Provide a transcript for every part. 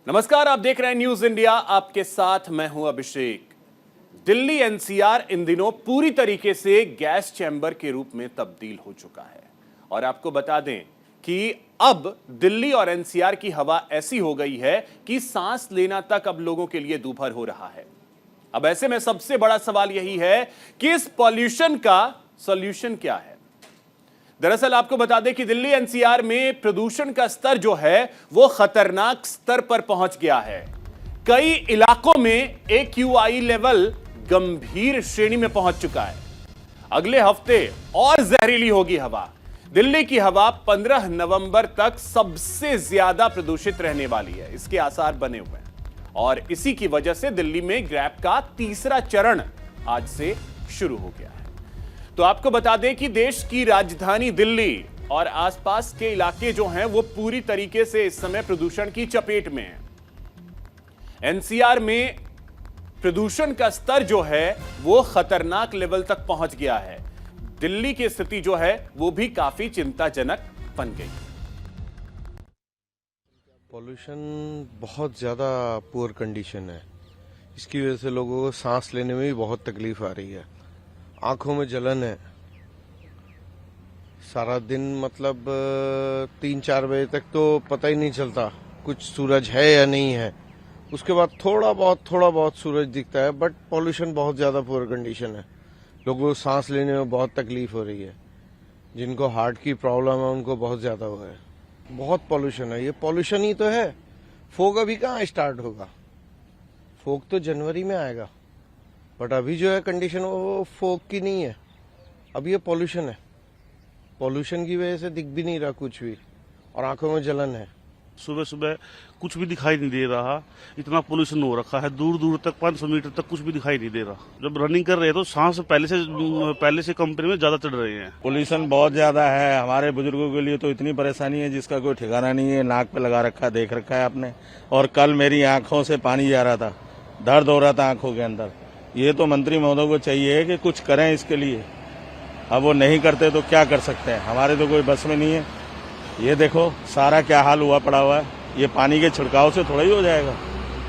नमस्कार, आप देख रहे हैं न्यूज इंडिया। आपके साथ मैं हूं अभिषेक। दिल्ली एनसीआर इन दिनों पूरी तरीके से गैस चैम्बर के रूप में तब्दील हो चुका है और आपको बता दें कि अब दिल्ली और एनसीआर की हवा ऐसी हो गई है कि सांस लेना तक अब लोगों के लिए दूभर हो रहा है। अब ऐसे में सबसे बड़ा सवाल यही है कि इस पॉल्यूशन का सॉल्यूशन क्या है। दरअसल आपको बता दें कि दिल्ली एनसीआर में प्रदूषण का स्तर जो है वो खतरनाक स्तर पर पहुंच गया है। कई इलाकों में AQI लेवल गंभीर श्रेणी में पहुंच चुका है। अगले हफ्ते और जहरीली होगी हवा। दिल्ली की हवा 15 नवंबर तक सबसे ज्यादा प्रदूषित रहने वाली है, इसके आसार बने हुए हैं और इसी की वजह से दिल्ली में ग्रैप का तीसरा चरण आज से शुरू हो गया है। तो आपको बता दें कि देश की राजधानी दिल्ली और आसपास के इलाके जो हैं वो पूरी तरीके से इस समय प्रदूषण की चपेट में हैं। एनसीआर में प्रदूषण का स्तर जो है वो खतरनाक लेवल तक पहुंच गया है। दिल्ली की स्थिति जो है वो भी काफी चिंताजनक बन गई। पॉल्यूशन बहुत ज़्यादा पुअर कंडीशन है। इसकी वजह से लोगों को सांस लेने में भी बहुत तकलीफ आ रही है। आंखों में जलन है। सारा दिन मतलब 3-4 बजे तक तो पता ही नहीं चलता कुछ सूरज है या नहीं है। उसके बाद थोड़ा बहुत सूरज दिखता है, बट पॉल्यूशन बहुत ज़्यादा पुअर कंडीशन है। लोगों को सांस लेने में बहुत तकलीफ हो रही है। जिनको हार्ट की प्रॉब्लम है उनको बहुत ज़्यादा हुआ है। बहुत पॉल्यूशन है। ये पॉल्यूशन ही तो है। फोग अभी कहाँ स्टार्ट होगा? फोग तो जनवरी में आएगा, बट अभी जो है कंडीशन वो फोग की नहीं है। अब ये पॉल्यूशन है। पॉल्यूशन की वजह से दिख भी नहीं रहा कुछ भी और आंखों में जलन है। सुबह सुबह कुछ भी दिखाई नहीं दे रहा, इतना पोल्यूशन हो रखा है। दूर दूर तक 500 मीटर तक कुछ भी दिखाई नहीं दे रहा। जब रनिंग कर रहे हैं तो सांस पहले से कंपनी में ज्यादा चढ़ रहे हैं। पोल्यूशन बहुत ज्यादा है। हमारे बुजुर्गों के लिए तो इतनी परेशानी है जिसका कोई ठिकाना नहीं है। नाक पे लगा रखा है, देख रखा है आपने। और कल मेरी आंखों से पानी जा रहा था, दर्द हो रहा था आंखों के अंदर। ये तो मंत्री महोदय को चाहिए कि कुछ करें इसके लिए। अब वो नहीं करते तो क्या कर सकते हैं, हमारे तो कोई बस में नहीं है। ये देखो सारा क्या हाल हुआ पड़ा हुआ है। ये पानी के छिड़काव से थोड़ा ही हो जाएगा,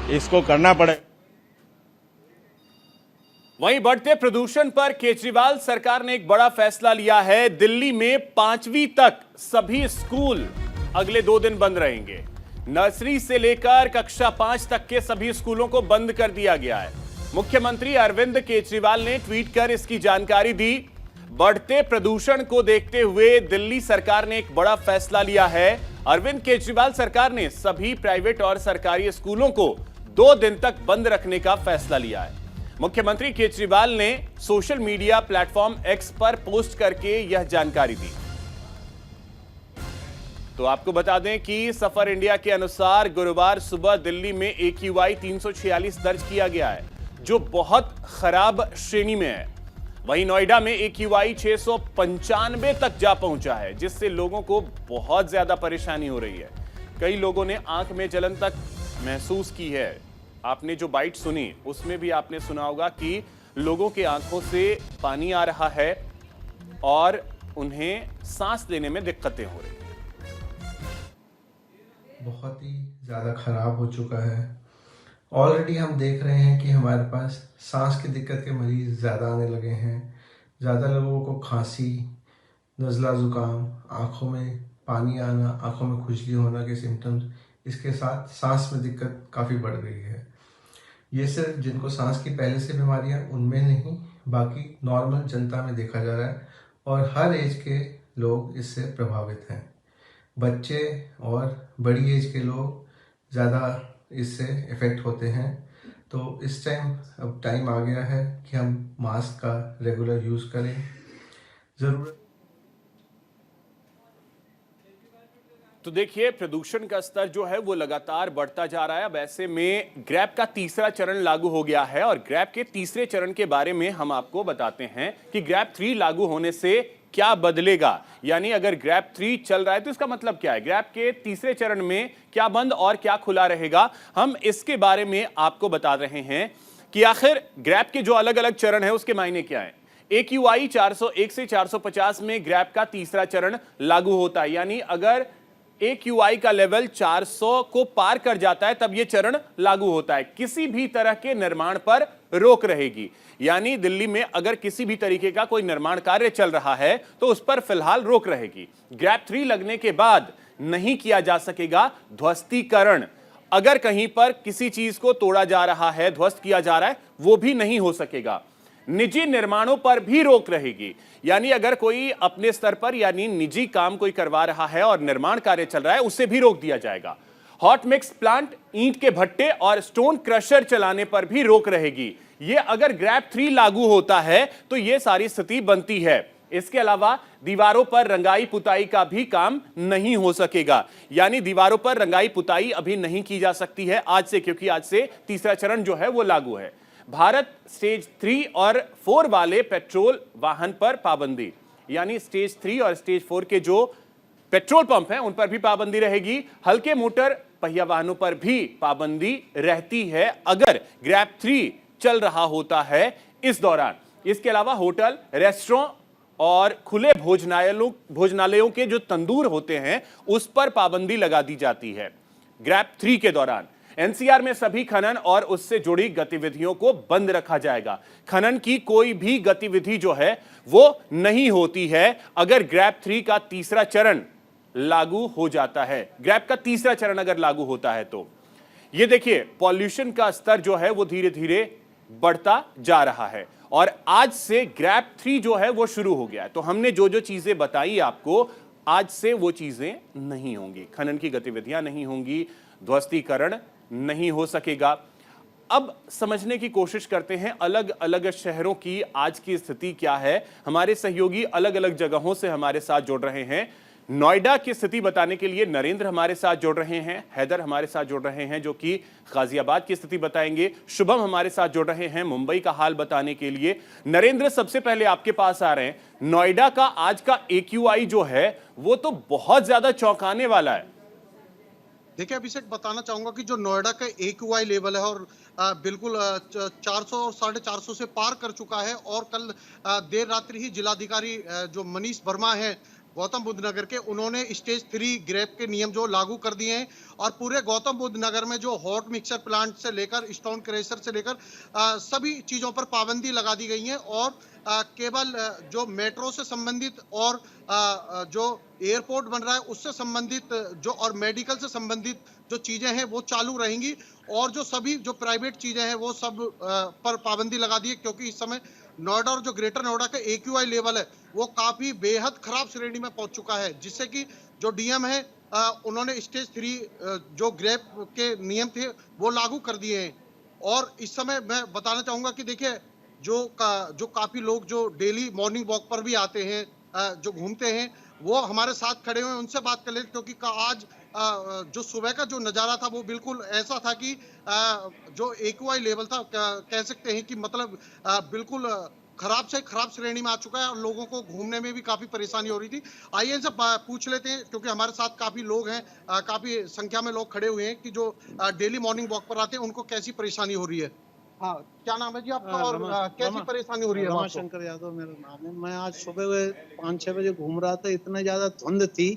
इसको करना पड़े। वहीं बढ़ते प्रदूषण पर केजरीवाल सरकार ने एक बड़ा फैसला लिया है। दिल्ली में 5वीं तक सभी स्कूल अगले 2 दिन बंद रहेंगे। नर्सरी से लेकर कक्षा 5 तक के सभी स्कूलों को बंद कर दिया गया है। मुख्यमंत्री अरविंद केजरीवाल ने ट्वीट कर इसकी जानकारी दी। बढ़ते प्रदूषण को देखते हुए दिल्ली सरकार ने एक बड़ा फैसला लिया है। अरविंद केजरीवाल सरकार ने सभी प्राइवेट और सरकारी स्कूलों को 2 दिन तक बंद रखने का फैसला लिया है। मुख्यमंत्री केजरीवाल ने सोशल मीडिया प्लेटफॉर्म X पर पोस्ट करके यह जानकारी दी। तो आपको बता दें कि सफर इंडिया के अनुसार गुरुवार सुबह दिल्ली में AQI 346 दर्ज किया गया है, जो बहुत खराब श्रेणी में है। वहीं नोएडा में AQI 695 तक जा पहुंचा है, जिससे लोगों को बहुत ज्यादा परेशानी हो रही है। कई लोगों ने आंख में जलन तक महसूस की है। आपने जो बाइट सुनी उसमें भी आपने सुना होगा कि लोगों के आंखों से पानी आ रहा है और उन्हें सांस लेने में दिक्कतें हो रही हैं। बहुत ही ज़्यादा ख़राब हो चुका है। ऑलरेडी हम देख रहे हैं कि हमारे पास सांस की दिक्कत के मरीज़ ज़्यादा आने लगे हैं। ज़्यादा लोगों को खांसी, नज़ला ज़ुकाम, आँखों में पानी आना, आँखों में खुजली होना के सिम्टम्स, इसके साथ सांस में दिक्कत काफ़ी बढ़ गई है। ये सिर्फ जिनको सांस की पहले से बीमारियां उनमें नहीं, बाकी नॉर्मल जनता में देखा जा रहा है और हर एज के लोग इससे प्रभावित हैं। बच्चे और बड़ी एज के लोग ज़्यादा इससे इफ़ेक्ट होते हैं। तो इस टाइम अब टाइम आ गया है कि हम मास्क का रेगुलर यूज़ करें। ज़रूरत तो देखिए, प्रदूषण का स्तर जो है वो लगातार बढ़ता जा रहा है। अब ऐसे में ग्रैप का तीसरा चरण लागू हो गया है और ग्रैप के तीसरे चरण के बारे में हम आपको बताते हैं कि ग्रैप 3 लागू होने से क्या बदलेगा। यानी अगर ग्रैप 3 चल रहा है तो इसका मतलब क्या है, ग्रैप के तीसरे चरण में क्या बंद और क्या खुला रहेगा। हम इसके बारे में आपको बता रहे हैं कि आखिर ग्रैप के जो अलग अलग चरण है उसके मायने क्या है। AQI 401 से 450 में ग्रैप का तीसरा चरण लागू होता है। यानी अगर AQI का लेवल 400 को पार कर जाता है तब यह चरण लागू होता है। किसी भी तरह के निर्माण पर रोक रहेगी, यानी दिल्ली में अगर किसी भी तरीके का कोई निर्माण कार्य चल रहा है तो उस पर फिलहाल रोक रहेगी। ग्रैप 3 लगने के बाद नहीं किया जा सकेगा ध्वस्तीकरण। अगर कहीं पर किसी चीज को तोड़ा जा रहा है, ध्वस्त किया जा रहा है, वो भी नहीं हो सकेगा। निजी निर्माणों पर भी रोक रहेगी, यानी अगर कोई अपने स्तर पर यानी निजी काम कोई करवा रहा है और निर्माण कार्य चल रहा है, उसे भी रोक दिया जाएगा। हॉट मिक्स प्लांट, ईंट के भट्टे और स्टोन क्रशर चलाने पर भी रोक रहेगी। यह अगर ग्रैप 3 लागू होता है तो यह सारी स्थिति बनती है। इसके अलावा दीवारों पर रंगाई पुताई का भी काम नहीं हो सकेगा, यानी दीवारों पर रंगाई पुताई अभी नहीं की जा सकती है आज से, क्योंकि आज से तीसरा चरण जो है वो लागू है। भारत स्टेज 3 और 4 वाले पेट्रोल वाहन पर पाबंदी, यानी स्टेज 3 और स्टेज 4 के जो पेट्रोल पंप हैं उन पर भी पाबंदी रहेगी। हल्के मोटर पहिया वाहनों पर भी पाबंदी रहती है अगर ग्रैप 3 चल रहा होता है इस दौरान। इसके अलावा होटल, रेस्टोरेंट और खुले भोजनालयों के जो तंदूर होते हैं उस पर पाबंदी लगा दी जाती है ग्रैप 3 के दौरान। एनसीआर में सभी खनन और उससे जुड़ी गतिविधियों को बंद रखा जाएगा। खनन की कोई भी गतिविधि जो है वो नहीं होती है अगर ग्रैप 3 का तीसरा चरण लागू हो जाता है। ग्रैप का तीसरा चरण अगर लागू होता है तो ये देखिए पॉल्यूशन का स्तर जो है वो धीरे धीरे बढ़ता जा रहा है और आज से ग्रैप 3 जो है वो शुरू हो गया है। तो हमने जो जो चीजें बताई आपको, आज से वो चीजें नहीं होंगी। खनन की गतिविधियां नहीं होंगी, ध्वस्तीकरण नहीं हो सकेगा। अब समझने की कोशिश करते हैं अलग अलग शहरों की आज की स्थिति क्या है। हमारे सहयोगी अलग अलग जगहों से हमारे साथ जुड़ रहे हैं। नोएडा की स्थिति बताने के लिए नरेंद्र हमारे साथ जुड़ रहे हैं, हैदर हमारे साथ जुड़ रहे हैं जो कि गाजियाबाद की स्थिति बताएंगे, शुभम हमारे साथ जुड़ रहे हैं मुंबई का हाल बताने के लिए। नरेंद्र, सबसे पहले आपके पास आ रहे हैं। नोएडा का आज का AQI जो है वो तो बहुत ज्यादा चौंकाने वाला है। देखिए अभिषेक, बताना चाहूंगा कि जो नोएडा का AQI लेवल है और बिल्कुल 400 और 450 से पार कर चुका है। और कल देर रात्रि ही जिलाधिकारी जो मनीष वर्मा है गौतम बुद्ध नगर के, उन्होंने स्टेज 3 ग्रैप के नियम जो लागू कर दिए हैं और पूरे गौतम बुद्ध नगर में जो हॉट मिक्सर प्लांट से लेकर स्टोन क्रेशर से लेकर सभी चीजों पर पाबंदी लगा दी गई है। और केवल जो मेट्रो से संबंधित और जो एयरपोर्ट बन रहा है उससे संबंधित जो और मेडिकल से संबंधित जो चीजें हैं वो चालू रहेंगी और जो सभी जो प्राइवेट चीजें हैं वो सब पर पाबंदी लगा दी है, क्योंकि इस समय नोएडा और जो ग्रेटर नोएडा का AQI लेवल है वो काफी बेहद खराब श्रेणी में पहुंच चुका है, जिससे कि जो डीएम है उन्होंने स्टेज 3 जो ग्रैप के नियम थे वो लागू कर दिए हैं। और इस समय मैं बताना चाहूंगा कि देखिए जो काफी लोग जो डेली मॉर्निंग वॉक पर भी आते हैं, जो घूमते हैं, वो हमारे साथ खड़े हुए हैं, उनसे बात कर लेते, क्योंकि आज जो सुबह का जो नजारा था वो बिल्कुल ऐसा था कि जो AQI लेवल था कह सकते हैं कि मतलब बिल्कुल खराब से खराब श्रेणी में आ चुका है और लोगों को घूमने में भी काफी परेशानी हो रही थी। आइए इनसे पूछ लेते हैं, क्योंकि हमारे साथ काफी लोग हैं, काफी संख्या में लोग खड़े हुए हैं कि जो डेली मॉर्निंग वॉक पर आते हैं उनको कैसी परेशानी हो रही है। हाँ, क्या नाम है जी आपका और कैसी परेशानी हो रही है? रमाशंकर यादव मेरा नाम है। मैं आज सुबह 5-6 बजे घूम रहा था, इतना ज्यादा धुंध थी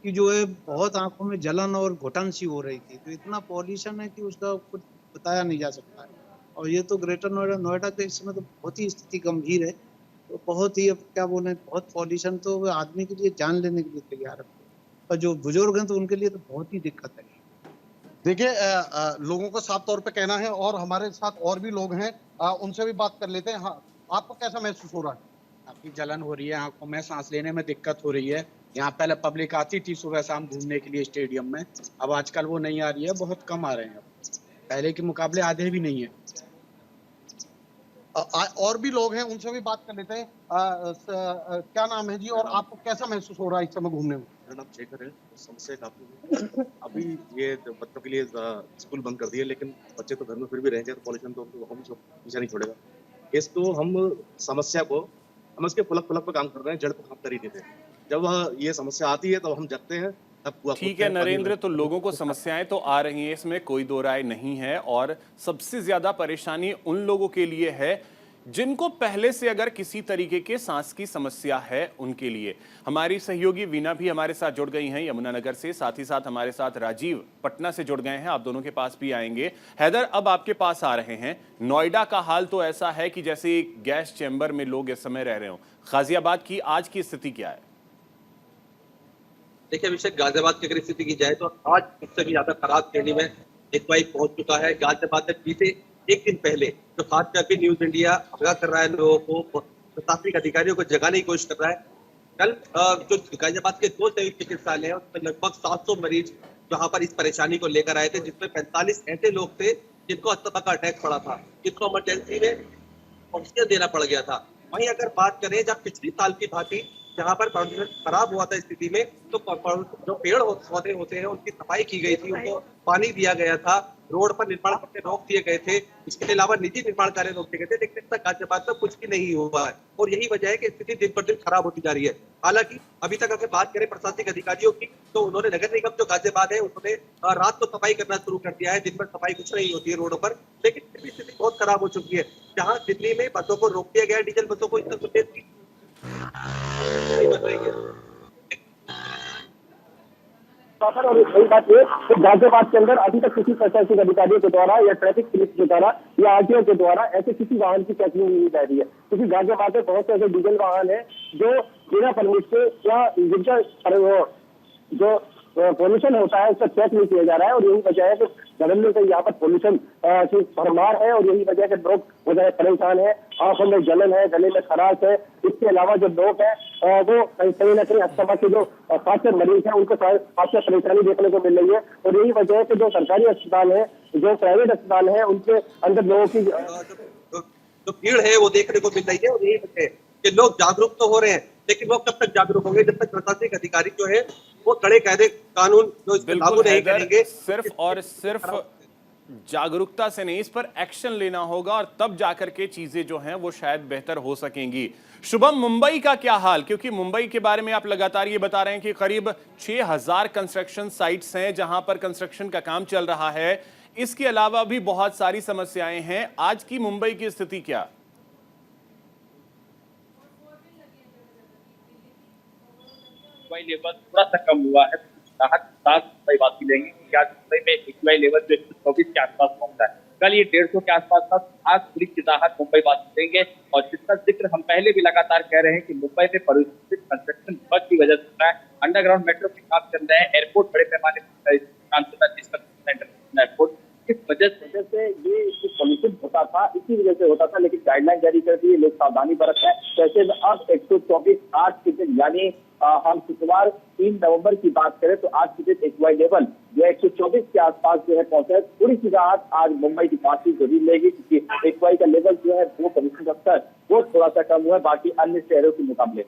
कि जो है बहुत आंखों में जलन और घुटन सी हो रही थी। तो इतना पॉल्यूशन है कि उसका कुछ बताया नहीं जा सकता है। और ये तो ग्रेटर नोएडा के इस समय तो बहुत ही स्थिति गंभीर है। तो बहुत ही, अब क्या बोले, बहुत पॉल्यूशन तो आदमी के लिए जान लेने के लिए तैयार है, और जो बुजुर्ग हैं तो उनके लिए तो बहुत ही दिक्कत है। देखिए लोगों का साफ तौर पे कहना है और हमारे साथ और भी लोग हैं, उनसे भी बात कर लेते हैं। हाँ, आपको कैसा महसूस हो रहा है? काफी जलन हो रही है, आंखों में सांस लेने में दिक्कत हो रही है। यहाँ पहले पब्लिक आती थी सुबह शाम घूमने के लिए स्टेडियम में, अब आजकल वो नहीं आ रही है, बहुत कम आ रहे हैं, पहले के मुकाबले आधे भी नहीं है। और भी लोग हैं, उनसे भी बात कर लेते हैं। क्या नाम है जी और आपको कैसा महसूस हो रहा है इस समय घूमने में? मेरा नाम शेखर है। समस्या काफी है। अभी ये बच्चों के लिए स्कूल बंद कर दिए, लेकिन बच्चे तो घर में फिर भी रहेंगे, तो पॉल्यूशन तो हम पीछे नहीं छोड़ेगा। इसको हम समस्या को हम इसके फलक पर काम कर रहे हैं, जड़ पर काम कर ही देते हैं। जब ये समस्या आती है तो हम जगते हैं। ठीक है नरेंद्र, तो लोगों को समस्याएं तो आ रही हैं, इसमें कोई दो राय नहीं है। और सबसे ज्यादा परेशानी उन लोगों के लिए है जिनको पहले से अगर किसी तरीके के सांस की समस्या है उनके लिए। हमारी सहयोगी वीना भी हमारे साथ जुड़ गई हैं यमुनानगर से, साथ ही साथ हमारे साथ राजीव पटना से जुड़ गए हैं। आप दोनों के पास भी आएंगे। हैदर, अब आपके पास आ रहे हैं। नोएडा का हाल तो ऐसा है कि जैसे एक गैस चैम्बर में लोग इस समय रह रहे हो। गाजियाबाद की आज की स्थिति क्या है? देखिए अभिषेक, गाजियाबाद की अगर स्थिति की जाए तो आज सबसे भी ज्यादा खराब श्रेणी में एक्वाई पहुंच चुका है। गाजियाबाद में बीते एक दिन पहले जो खास करके न्यूज इंडिया आगाह कर रहा है लोगों को, प्रशासनिक अधिकारियों को जगाने की कोशिश कर रहा है। कल जो गाजियाबाद के 2 संयुक्त चिकित्सालय है उसमें लगभग 700 मरीज जहां पर इस परेशानी को लेकर आए थे, जिसमें 45 ऐसे लोग थे जिनको अस्थमा का अटैक पड़ा था, जिनको इमरजेंसी में ऑक्सीजन देना पड़ गया था। वहीं अगर बात करें जब पिछले साल की भांति जहां पर खराब हुआ था स्थिति में, तो जो पेड़ पौधे होते हैं उनकी सफाई की गई थी, उनको पानी दिया गया था, रोड पर निर्माण कार्य रोक दिए गए थे, इसके अलावा निजी निर्माण कार्य रोक दिए गए थे, लेकिन तक गाजियाबाद में कुछ भी नहीं हुआ है और यही वजह है कि स्थिति दिन पर दिन खराब होती जा रही है। हालांकि अभी तक अगर बात करें प्रशासनिक अधिकारियों की, तो उन्होंने नगर निगम जो गाजियाबाद है उन्होंने रात को सफाई करना शुरू कर दिया है। दिन भर सफाई कुछ नहीं होती है रोडों पर, लेकिन फिर भी स्थिति बहुत खराब हो चुकी है। जहाँ दिल्ली में बसों को रोक दिया गया है, डीजल बसों को इतना और सही बात ये तो गाजियाबाद के अंदर अभी तक किसी प्रशासनिक अधिकारियों के द्वारा या ट्रैफिक पुलिस के द्वारा या आरटीओ के द्वारा ऐसे किसी वाहन की चेकिंग नहीं जा रही है, क्योंकि गाजियाबाद में बहुत से ऐसे डीजल वाहन है जो बिना परमिट के या जिनका जो पोल्यूशन होता है उसका चेक नहीं किया जा रहा है। और यही वजह है कि गवर्नमेंट का यहाँ पर पोल्यूशन की भरमार है और यही वजह है कि लोग बहुत परेशान है, आंखों में जलन है, गले में खराश है। इसके अलावा जो लोग हैं वो कहीं ना कहीं अस्थमा के जो खासकर मरीज हैं उनको खासकर परेशानी देखने को मिल रही है। और यही वजह है कि जो सरकारी अस्पताल है, जो प्राइवेट अस्पताल है, उनके अंदर लोगों की जो भीड़ है वो देखने को मिल रही है। और यही वजह है कि लोग जागरूक तो हो रहे हैं, लेकिन वो कब तक जागरूक होंगे जब तक प्रशासनिक अधिकारी जो है वो कड़े कायदे कानून जो इस पर लागू नहीं करेंगे। सिर्फ और सिर्फ जागरूकता से नहीं, इस पर एक्शन लेना होगा और तब जाकर के चीजें जो हैं वो शायद बेहतर हो सकेंगी। शुभम, मुंबई का क्या हाल? क्योंकि मुंबई के बारे में आप लगातार ये बता रहे हैं कि करीब 6000 कंस्ट्रक्शन साइट्स हैं जहां पर कंस्ट्रक्शन का काम चल रहा है। इसके अलावा भी बहुत सारी समस्याएं हैं। आज की मुंबई की स्थिति क्या? लेवल थोड़ा सा कम हुआ है, राहत साथ मुंबई वासी लेंगे कि आज मुंबई में एक्यूआई लेवल जो 124 के आसपास पहुंचा है, कल ये 150 के आसपास था। आज पूरी राहत मुंबई वासी देंगे। और जिसका जिक्र हम पहले भी लगातार कह रहे हैं कि मुंबई में परिस्थिति कंस्ट्रक्शन विभाग की वजह से हो रहा है। अंडरग्राउंड मेट्रो के काम चल रहे हैं, एयरपोर्ट बड़े पैमाने पर काम चल रहा है, जिसका सेंटर एयरपोर्ट इस वजह से ये पोल्यूशन होता था, इसी वजह से होता था। लेकिन गाइडलाइन जारी कर दी है, लोग सावधानी बरत रहे हैं। जैसे अब 124 आज के दिन यानी हम शुक्रवार 3 नवंबर की बात करें तो आज के दिन एक्यूआई लेवल जो 124 के आसपास जो है पहुंचा है। थोड़ी सी राहत आज मुंबई की काफी जरूर लेगी, क्योंकि एक्यूआई का लेवल जो है वो पोल्यूशन का स्तर वो थोड़ा सा कम हुआ है बाकी अन्य शहरों के मुकाबले।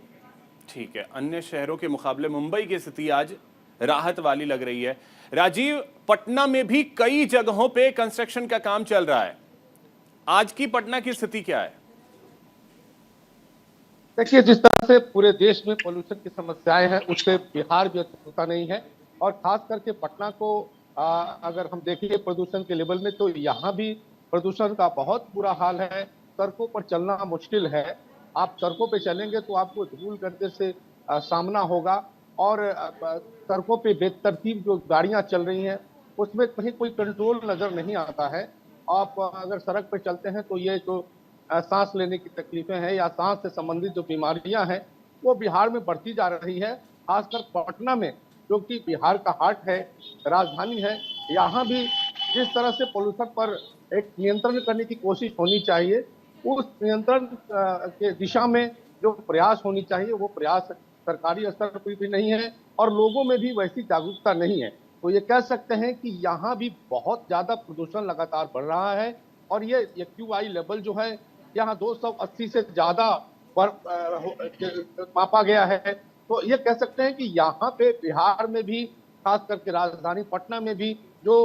ठीक है, अन्य शहरों के मुकाबले मुंबई की स्थिति आज राहत वाली लग रही है। राजीव, पटना में भी कई जगहों पे कंस्ट्रक्शन का काम चल रहा है। आज की पटना की स्थिति क्या है? देखिए, जिस तरह से पूरे देश में पोल्यूशन की समस्याएं हैं उससे बिहार भी होता नहीं है। और खास करके पटना को अगर हम देखें प्रदूषण के लेवल में तो यहाँ भी प्रदूषण का बहुत बुरा हाल है। सड़कों पर चलना मुश्किल है। आप सड़कों पे चलेंगे तो आपको धूल गर्दे से सामना होगा। और सड़कों पे बेतरतीब जो गाड़ियां चल रही हैं उसमें कहीं कोई कंट्रोल नजर नहीं आता है। आप अगर सड़क पे चलते हैं तो ये जो सांस लेने की तकलीफें हैं या सांस से संबंधित जो बीमारियां हैं वो बिहार में बढ़ती जा रही है। खासकर पटना में, जो कि बिहार का हार्ट है, राजधानी है, यहाँ भी जिस तरह से पोल्यूशन पर एक नियंत्रण करने की कोशिश होनी चाहिए, उस नियंत्रण के दिशा में जो प्रयास होनी चाहिए वो प्रयास सरकारी स्तर पर भी नहीं है और लोगों में भी वैसी जागरूकता नहीं है। तो ये कह सकते हैं कि यहाँ भी बहुत ज़्यादा प्रदूषण लगातार बढ़ रहा है। और ये एक्यूआई लेवल जो है यहाँ 280 से ज़्यादा पर मापा गया है। तो ये कह सकते हैं कि यहाँ पे बिहार में भी, खास करके राजधानी पटना में भी जो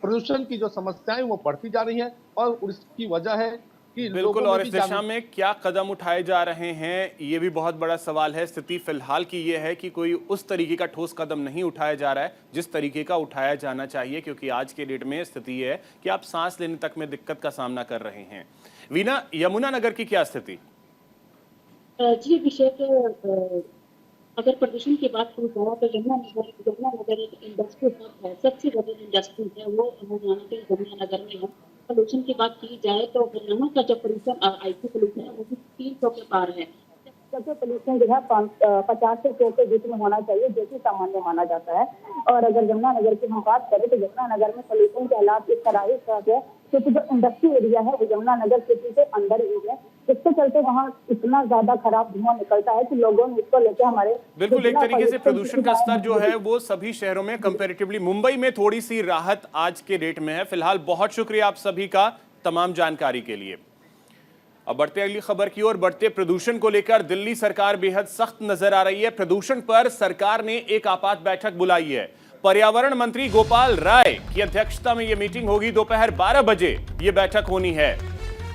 प्रदूषण की जो समस्याएं वो बढ़ती जा रही हैं। और उसकी वजह है कि बिल्कुल, लोगों और में इस भी दिशा में क्या कदम उठाए जा रहे हैं, ये भी बहुत बड़ा सवाल है। स्थिति फिलहाल की ये है कि कोई उस तरीके का ठोस कदम नहीं उठाया जा रहा है जिस तरीके का उठाया जाना चाहिए, क्योंकि आज के डेट में स्थिति ये है कि आप सांस लेने तक में दिक्कत का सामना कर रहे हैं। वीना, यमुनानगर की क्या स्थिति? जी अभिषेक, अगर प्रदूषण की बात की जाए तो यमुनानगर एक इंडस्ट्री हब है, सबसे बड़ी इंडस्ट्री है वो यमुनानगर में है। पोल्यूशन की बात की जाए तो यहाँ का जो पोल्यूशन आईसी पोल्यूशन है वो भी 300 के पार है। सबसे पोल्यूशन जो है 50 से 100 के बीच में होना चाहिए, जो कि सामान्य माना जाता है। और अगर यमुनानगर की हम बात करें तो यमुनानगर में पोल्यूशन के हालात इस तरह है क्योंकि जो इंडस्ट्री एरिया है वो यमुनानगर सिटी के अंदर ही है, इसके चलते वहाँ इतना ज्यादा खराब धुआं निकलता है कि लोगों ने इसको लेकर हमारे बिल्कुल, एक तरीके से प्रदूषण का स्तर जो है वो सभी शहरों में कंपैरेटिवली मुंबई में थोड़ी सी राहत आज के डेट में है। फिलहाल बहुत शुक्रिया आप सभी का तमाम जानकारी के लिए। अब बढ़ते अगली खबर की ओर। बढ़ते प्रदूषण को लेकर दिल्ली सरकार बेहद सख्त नजर आ रही है। प्रदूषण पर सरकार ने एक आपात बैठक बुलाई है। पर्यावरण मंत्री गोपाल राय की अध्यक्षता में यह मीटिंग होगी। दोपहर 12 बजे यह बैठक होनी है।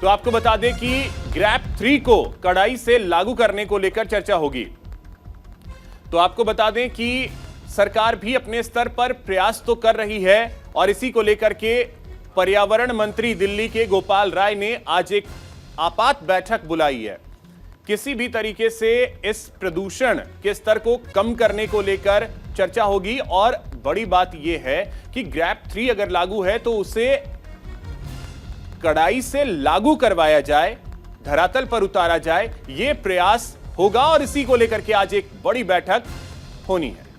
तो आपको बता दें कि ग्रैप 3 को कड़ाई से लागू करने को लेकर चर्चा होगी। तो आपको बता दें कि सरकार भी अपने स्तर पर प्रयास तो कर रही है और इसी को लेकर के पर्यावरण मंत्री दिल्ली के गोपाल राय ने आज एक आपात बैठक बुलाई है। किसी भी तरीके से इस प्रदूषण के स्तर को कम करने को लेकर चर्चा होगी और बड़ी बात यह है कि ग्रैप 3 अगर लागू है तो उसे कड़ाई से लागू करवाया जाए, धरातल पर उतारा जाए, यह प्रयास होगा और इसी को लेकर के आज एक बड़ी बैठक होनी है।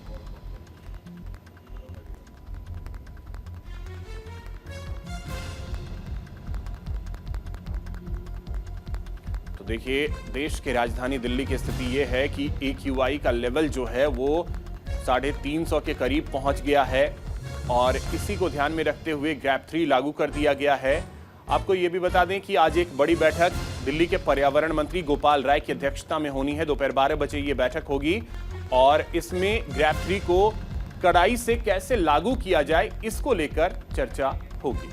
तो देखिए, देश के राजधानी दिल्ली की स्थिति यह है कि AQI का लेवल जो है वो 350 के करीब पहुंच गया है और इसी को ध्यान में रखते हुए ग्रैप 3 लागू कर दिया गया है। आपको यह भी बता दें कि आज एक बड़ी बैठक दिल्ली के पर्यावरण मंत्री गोपाल राय की अध्यक्षता में होनी है। दोपहर 12 बजे यह बैठक होगी और इसमें ग्रैप 3 को कड़ाई से कैसे लागू किया जाए इसको लेकर चर्चा होगी।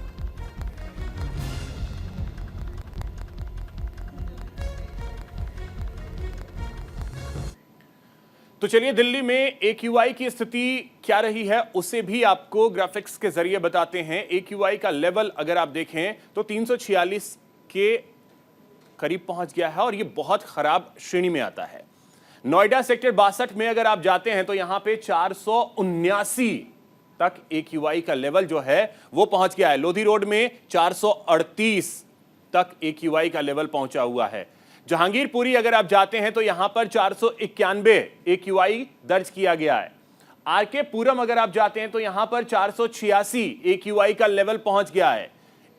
तो चलिए, दिल्ली में AQI की स्थिति क्या रही है उसे भी आपको ग्राफिक्स के जरिए बताते हैं। AQI का लेवल अगर आप देखें तो 346 के करीब पहुंच गया है और यह बहुत खराब श्रेणी में आता है। नोएडा सेक्टर 62 में अगर आप जाते हैं तो यहां पे 479 तक AQI का लेवल जो है वो पहुंच गया है। लोधी रोड में 438 तक AQI का लेवल पहुंचा हुआ है। जहांगीरपुरी अगर आप जाते हैं तो यहां पर 491 AQI दर्ज किया गया है। आरके पुरम अगर आप जाते हैं तो यहां पर 486 AQI का लेवल पहुंच गया है।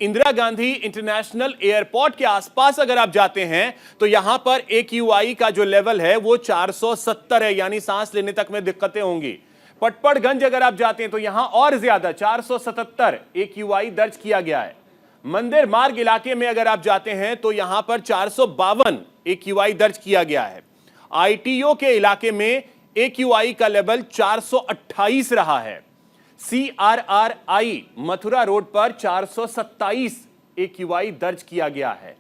इंदिरा गांधी इंटरनेशनल एयरपोर्ट के आसपास अगर आप जाते हैं तो यहां पर AQI का जो लेवल है वो 470 है, यानी सांस लेने तक में दिक्कतें होंगी। पटपड़गंज अगर आप जाते हैं तो यहां और ज्यादा 477 AQI दर्ज किया गया है। मंदिर मार्ग इलाके में अगर आप जाते हैं तो यहां पर 452 AQI दर्ज किया गया है। ITO के इलाके में AQI का लेवल 428 रहा है। CRRI मथुरा रोड पर 427 AQI दर्ज किया गया है।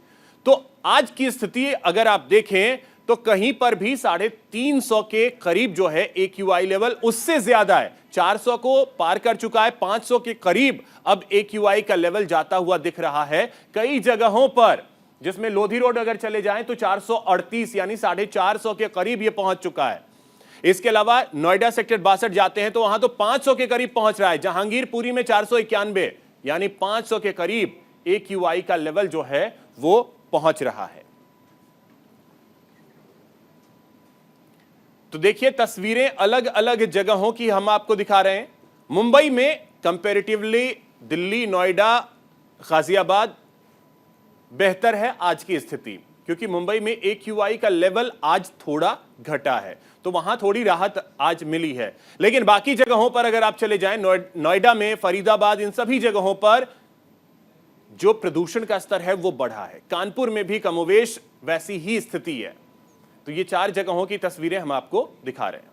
तो आज की स्थिति अगर आप देखें तो कहीं पर भी 350 के करीब जो है AQI लेवल, उससे ज्यादा है, 400 को पार कर चुका है। 500 के करीब अब AQI का लेवल जाता हुआ दिख रहा है कई जगहों पर, जिसमें लोधी रोड अगर चले जाएं तो 438 यानी 450 के करीब यह पहुंच चुका है। इसके अलावा नोएडा सेक्टर 62 जाते हैं तो वहां तो 500 के करीब पहुंच रहा है। जहांगीरपुरी में 491 यानी 500 के करीब AQI का लेवल जो है वो पहुंच रहा है। तो देखिए, तस्वीरें अलग अलग जगहों की हम आपको दिखा रहे हैं। मुंबई में कंपैरेटिवली दिल्ली, नोएडा, गाजियाबाद बेहतर है आज की स्थिति, क्योंकि मुंबई में AQI का लेवल आज थोड़ा घटा है, तो वहां थोड़ी राहत आज मिली है। लेकिन बाकी जगहों पर अगर आप चले जाएं, नोएडा में, फरीदाबाद, इन सभी जगहों पर जो प्रदूषण का स्तर है वो बढ़ा है। कानपुर में भी कमोवेश वैसी ही स्थिति है। तो ये 4 जगहों की तस्वीरें हम आपको दिखा रहे हैं।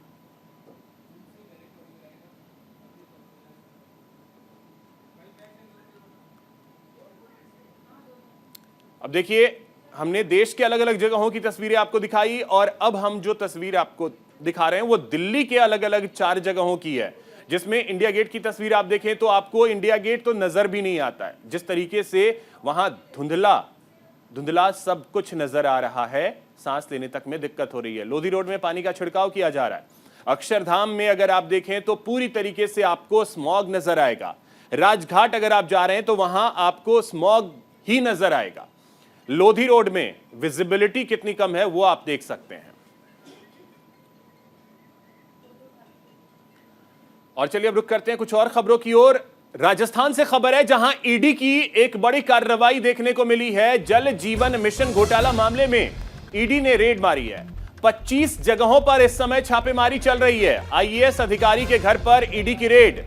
अब देखिए, हमने देश के अलग अलग जगहों की तस्वीरें आपको दिखाई और अब हम जो तस्वीर आपको दिखा रहे हैं वो दिल्ली के अलग अलग 4 जगहों की है, जिसमें इंडिया गेट की तस्वीर आप देखें तो आपको इंडिया गेट तो नजर भी नहीं आता है। जिस तरीके से वहां धुंधला सब कुछ नजर आ रहा है, सांस लेने तक में दिक्कत हो रही है। लोधी रोड में पानी का छिड़काव किया जा रहा है। अक्षरधाम में अगर आप देखें तो पूरी तरीके से आपको स्मॉग नजर आएगा। राजघाट अगर आप जा रहे हैं तो वहां आपको स्मॉग ही नजर आएगा। लोधी रोड में विजिबिलिटी कितनी कम है वो आप देख सकते हैं। और चलिए अब रुक करते हैं कुछ और खबरों की ओर। राजस्थान से खबर है जहां ईडी की एक बड़ी कार्रवाई देखने को मिली है। जल जीवन मिशन घोटाला मामले में ईडी ने रेड मारी है। 25 जगहों पर इस समय छापेमारी चल रही है। आईएएस अधिकारी के घर पर ईडी की रेड।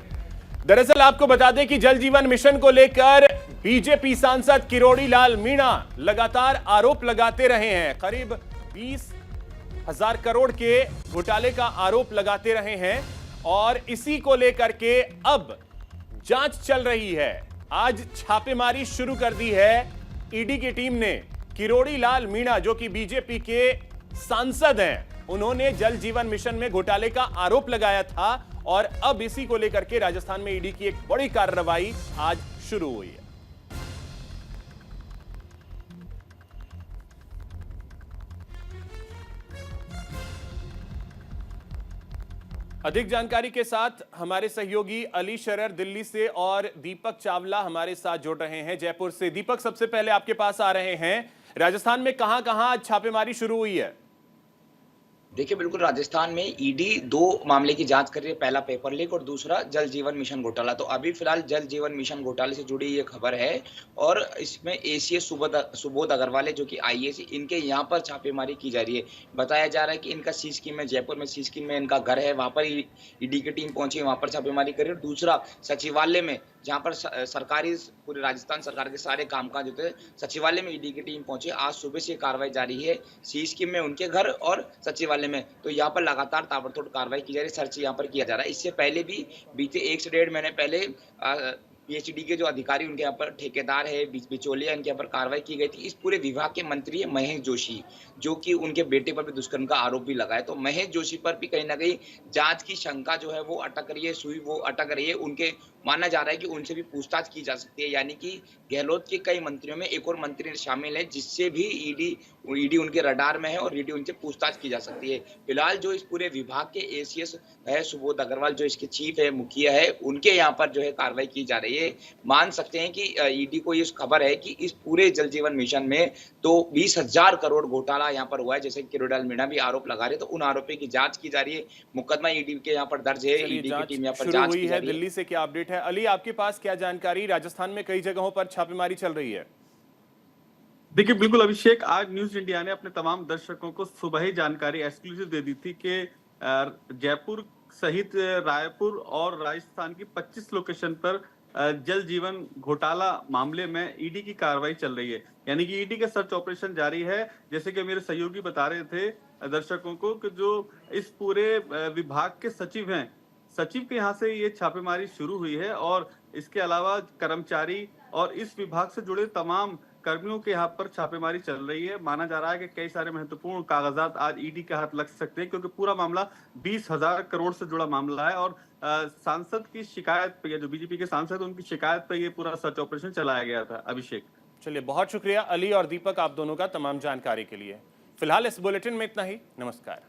दरअसल आपको बता दें कि जल जीवन मिशन को लेकर बीजेपी सांसद किरोड़ी लाल मीणा लगातार आरोप लगाते रहे हैं। करीब 20,000 करोड़ के घोटाले का आरोप लगाते रहे हैं और इसी को लेकर के अब जांच चल रही है। आज छापेमारी शुरू कर दी है ईडी की टीम ने। किरोड़ी लाल मीणा जो कि बीजेपी के सांसद हैं, उन्होंने जल जीवन मिशन में घोटाले का आरोप लगाया था और अब इसी को लेकर के राजस्थान में ईडी की एक बड़ी कार्रवाई आज शुरू हुई है। अधिक जानकारी के साथ हमारे सहयोगी अली शरर दिल्ली से और दीपक चावला हमारे साथ जुड़ रहे हैं जयपुर से। दीपक, सबसे पहले आपके पास आ रहे हैं, राजस्थान में कहां-कहां छापेमारी शुरू हुई है? देखिए, बिल्कुल राजस्थान में ईडी 2 मामले की जांच कर रही है। पहला पेपर लीक और दूसरा जल जीवन मिशन घोटाला। तो अभी फिलहाल जल जीवन मिशन घोटाले से जुड़ी ये खबर है और इसमें एसीएस सुबोध अग्रवाल है जो कि आईएएस, इनके यहाँ पर छापेमारी की जा रही है। बताया जा रहा है कि इनका सी स्कीम में, जयपुर में सी स्कीम में इनका घर है, वहां पर ईडी की टीम पहुंची, वहां पर छापेमारी करी। और दूसरा सचिवालय में, जहां पर सरकारी, पूरे राजस्थान सरकार के सारे कामकाज होते हैं, सचिवालय में ईडी की टीम पहुंची। आज सुबह से कार्रवाई जारी है सी स्कीम में उनके घर और सचिवालय में। तो यहाँ पर लगातार ताबड़तोड़ कार्रवाई की जा रही है, सर्च यहाँ पर किया जा रहा है। इससे पहले भी बीते 1 से 1.5 महीने पहले पीएचडी के जो अधिकारी उनके यहाँ पर ठेकेदार है, बिचौलिया, इनके यहाँ पर कार्रवाई की गई थी। इस पूरे विभाग के मंत्री है महेश जोशी, जो कि उनके बेटे पर भी दुष्कर्म का आरोप भी लगाया। तो महेश जोशी पर भी कहीं ना कहीं जांच की शंका जो है वो अटक रही है, सुई वो अटक रही है। उनके माना जा रहा है कि उनसे भी पूछताछ की जा सकती है। यानी कि गहलोत के कई मंत्रियों में एक और मंत्री शामिल है जिससे भी ईडी उनके रडार में है और ईडी उनसे पूछताछ की जा सकती है। फिलहाल जो इस पूरे विभाग के एसीएस है सुबोध अग्रवाल, जो इसके चीफ है, मुखिया है, उनके यहाँ पर जो है कार्रवाई की जा रही है। मान सकते हैं कि ईडी को ये खबर है कि इस पूरे जल जीवन मिशन में तो 20,000 करोड़ घोटाला यहाँ पर हुआ है, जैसे किरोड़ी लाल मीणा भी आरोप लगा रहे, तो उन आरोपों की जांच की जा रही है। मुकदमा ईडी के यहाँ पर दर्ज है, ईडी की टीम यहाँ पर जांच की जा रही है। दिल्ली से क्या अपडेट है? अली, आपके पास क्या जानकारी? राजस्थान में कई जगहों पर छापेमारी चल रही है। देखिए, बिल्कुल अभिषेक, आज न्यूज इंडिया ने अपने तमाम दर्शकों को सुबह ही जानकारी एक्सक्लूसिव दे दी थी कि जयपुर सहित रायपुर और राजस्थान की 25 लोकेशन पर जल जीवन घोटाला मामले में ईडी की कार्रवाई चल रही है। यानी कि ईडी का सर्च ऑपरेशन जारी है। जैसे कि मेरे सहयोगी बता रहे थे दर्शकों को कि जो इस पूरे विभाग के सचिव हैं, सचिव के यहाँ से ये छापेमारी शुरू हुई है और इसके अलावा कर्मचारी और इस विभाग से जुड़े तमाम कर्मियों के यहाँ पर छापेमारी चल रही है। माना जा रहा है कि कई सारे महत्वपूर्ण कागजात आज ईडी के हाथ लग सकते हैं, क्योंकि पूरा मामला 20,000 करोड़ से जुड़ा मामला है और सांसद की शिकायत पे, जो बीजेपी के सांसद उनकी शिकायत पे ये पूरा सर्च ऑपरेशन चलाया गया था। अभिषेक, चलिए, बहुत शुक्रिया अली और दीपक, आप दोनों का तमाम जानकारी के लिए। फिलहाल इस बुलेटिन में इतना ही। नमस्कार।